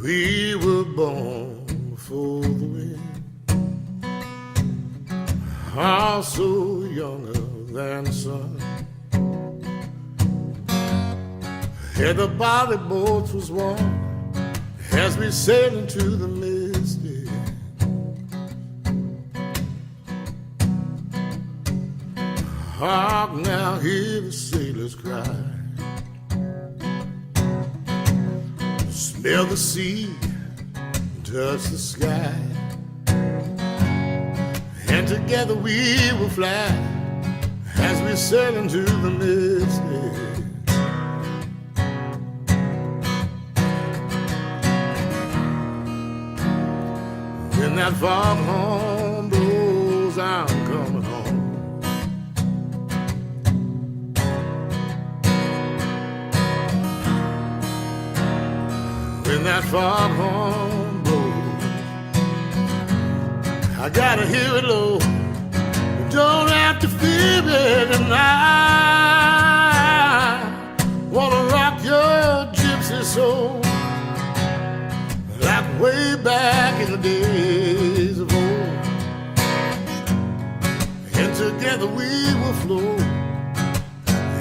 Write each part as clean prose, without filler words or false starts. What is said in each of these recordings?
We were born before the wind, also younger than the sun. Here the body boats was warm as we sailed into the misty. Hark now, hear the sailors cry. Smell the sea, touch the sky, and together we will fly as we sail into the misty. When that foghorn blows, I'm coming home. When that foghorn blows, I gotta hear it low. You don't have to fear it, and I wanna rock your gypsy soul like way back in the days of old. And together we will flow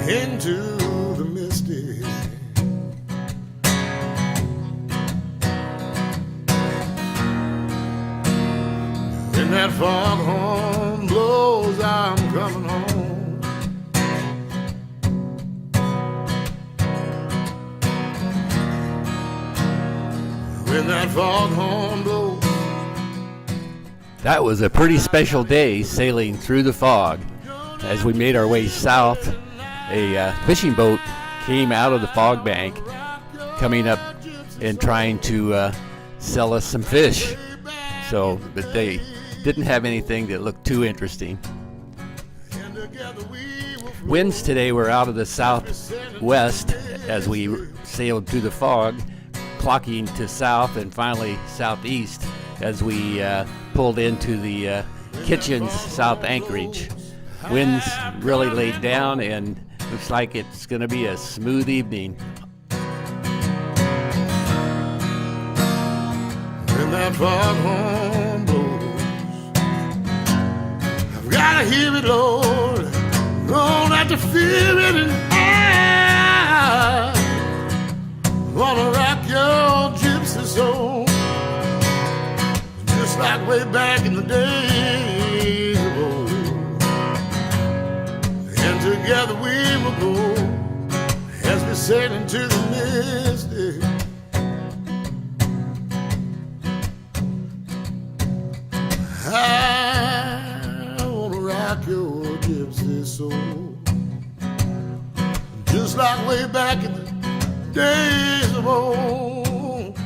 into the misty. When that foghorn blows, I'm coming home. When that foghorn blows. That was a pretty special day sailing through the fog. As we made our way south, a fishing boat came out of the fog bank, coming up and trying to sell us some fish. But they didn't have anything that looked too interesting. Winds today were out of the southwest as we sailed through the fog, clocking to south and finally southeast as we pulled into the Kitchens South Anchorage. Winds really laid down, and looks like it's going to be a smooth evening. When that foghorn blows, I've gotta hear it, Lord. Don't have to fear it, and I wanna rock your gypsy soul, just like way back in the days of old. And together we will go as we sail into the misty. I wanna rock your gypsy soul, just like way back in the days of old.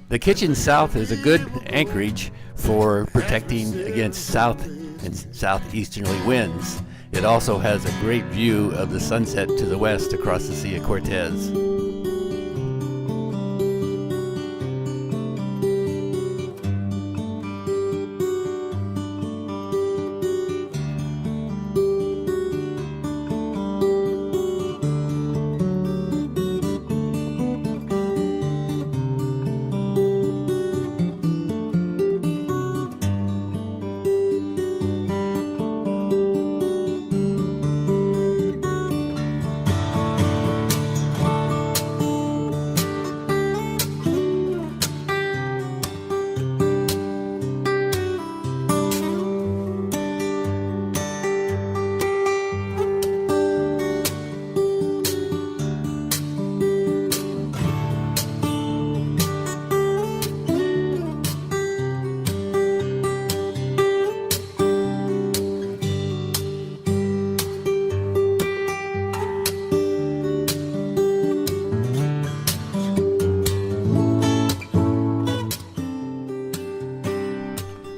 The Kitchen South is a good anchorage for protecting against south and southeasterly winds. It also has a great view of the sunset to the west across the Sea of Cortez.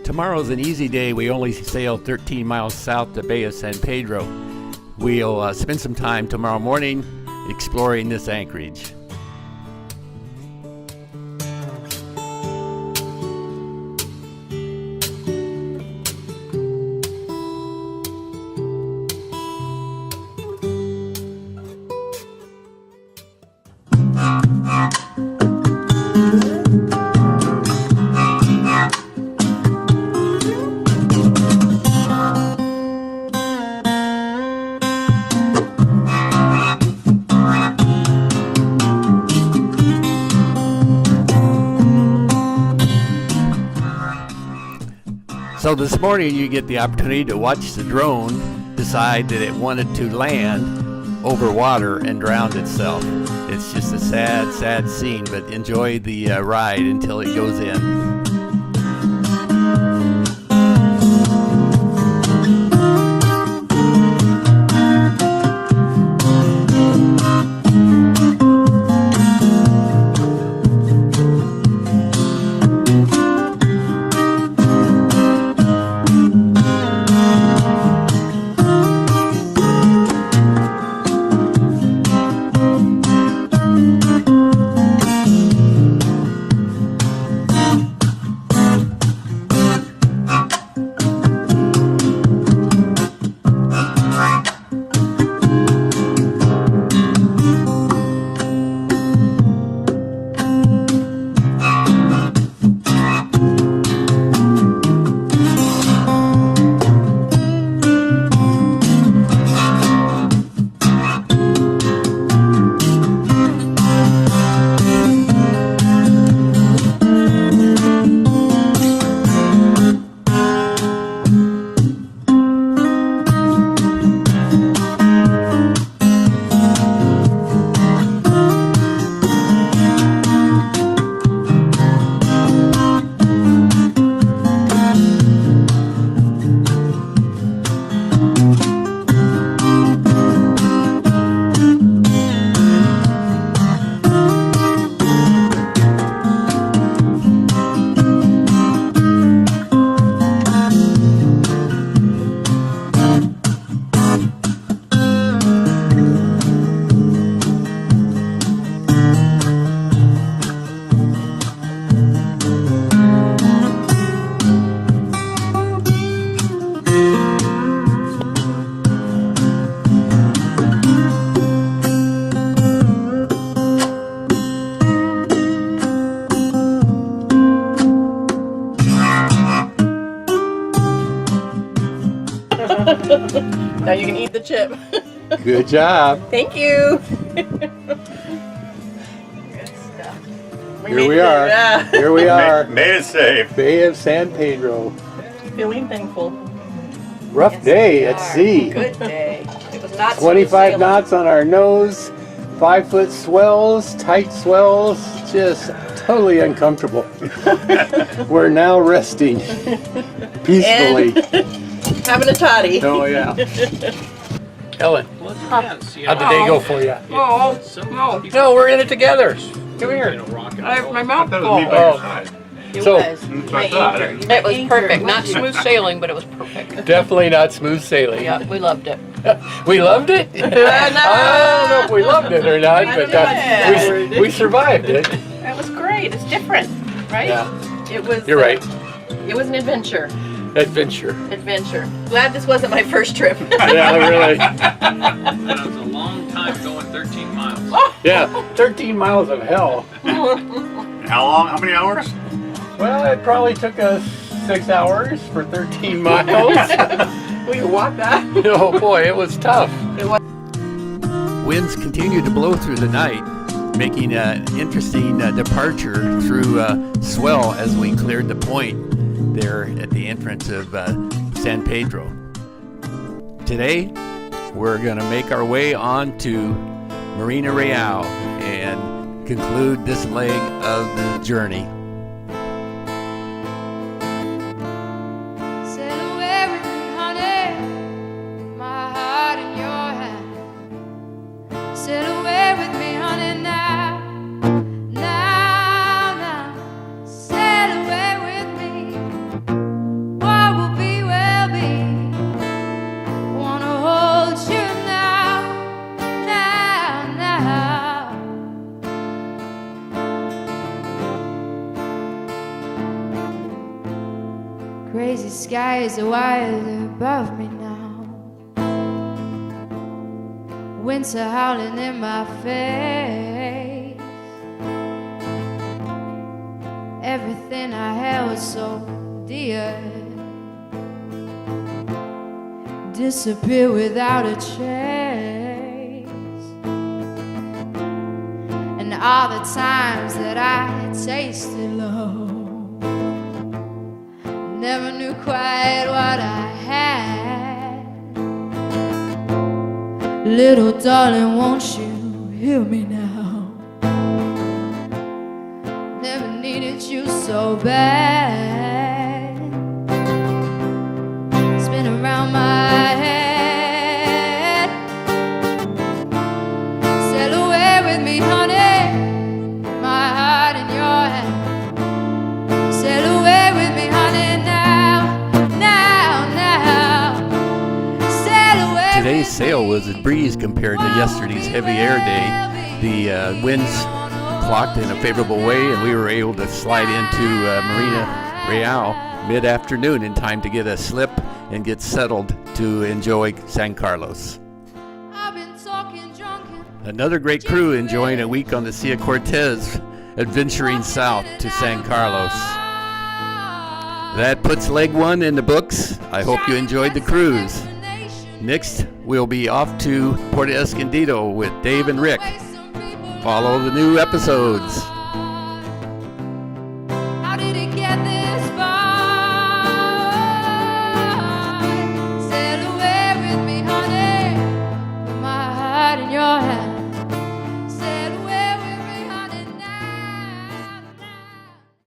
Tomorrow's an easy day. We only sail 13 miles south to Bay of San Pedro. We'll spend some time tomorrow morning exploring this anchorage. So this morning you get the opportunity to watch the drone decide that it wanted to land over water and drown itself. It's just a sad, sad scene, but enjoy the ride until it goes in. Now you can eat the chip. Good job. Thank you. Good stuff. Here we are. Yeah. Here we are. Made it safe. Bay of San Pedro. Feeling thankful. Rough Yes, day we at are. sea. Good day. It was not 25 knots on our nose, 5-foot swells, tight swells, just totally uncomfortable. We're now resting peacefully. Having a toddy. Oh yeah. Ellen, how'd the day go for you? Oh, no. No, we're in it together. Come here. I have my mouth That full. was me by your side. It So- was. That's My what I thought. anchor. It was perfect. Not smooth sailing, but it was perfect. Definitely not smooth sailing. Yeah, we loved it. We loved it? I don't know if we loved it or not, but we survived it. It was great. It's different, right? Yeah, It was. you're right. It was an adventure. Adventure. Adventure. Glad this wasn't my first trip. Yeah, really. That was a long time going 13 miles. Yeah, 13 miles of hell. How long? How many hours? Well, it probably took us 6 hours for 13 miles. We could walk that. Oh boy, it was tough. It was. Winds continued to blow through the night, making an interesting departure through swell as we cleared the point there at the entrance of San Pedro. Today, we're going to make our way on to Marina Real and conclude this leg of the journey. Sail away with me, honey, my heart in your hand. Sail away with me, honey, now, now, now. Sail away with me. What will be, will be. Wanna hold you now, now, now. Crazy skies are wild above me now. Winds are howling in my face. Everything I held so dear disappear without a trace. And all the times that I tasted love never knew quite what I had. Little darling, won't you hear me now? Never needed you so bad. Spin around my head. Sail away with me, honey. My heart in your hand. Sail away with me, honey, now, now, now. Sail away. Today's sail was a breeze compared to yesterday's heavy air day. The winds clocked in a favorable way, and we were able to slide into Marina Real mid-afternoon in time to get a slip and get settled to enjoy San Carlos. I've been talking drunken. Another great crew enjoying a week on the Sea of Cortez, adventuring south to San Carlos. That puts leg one in the books. I hope you enjoyed the cruise. Next, we'll be off to Puerto Escondido with Dave and Rick. Follow the new episodes. How did it get there?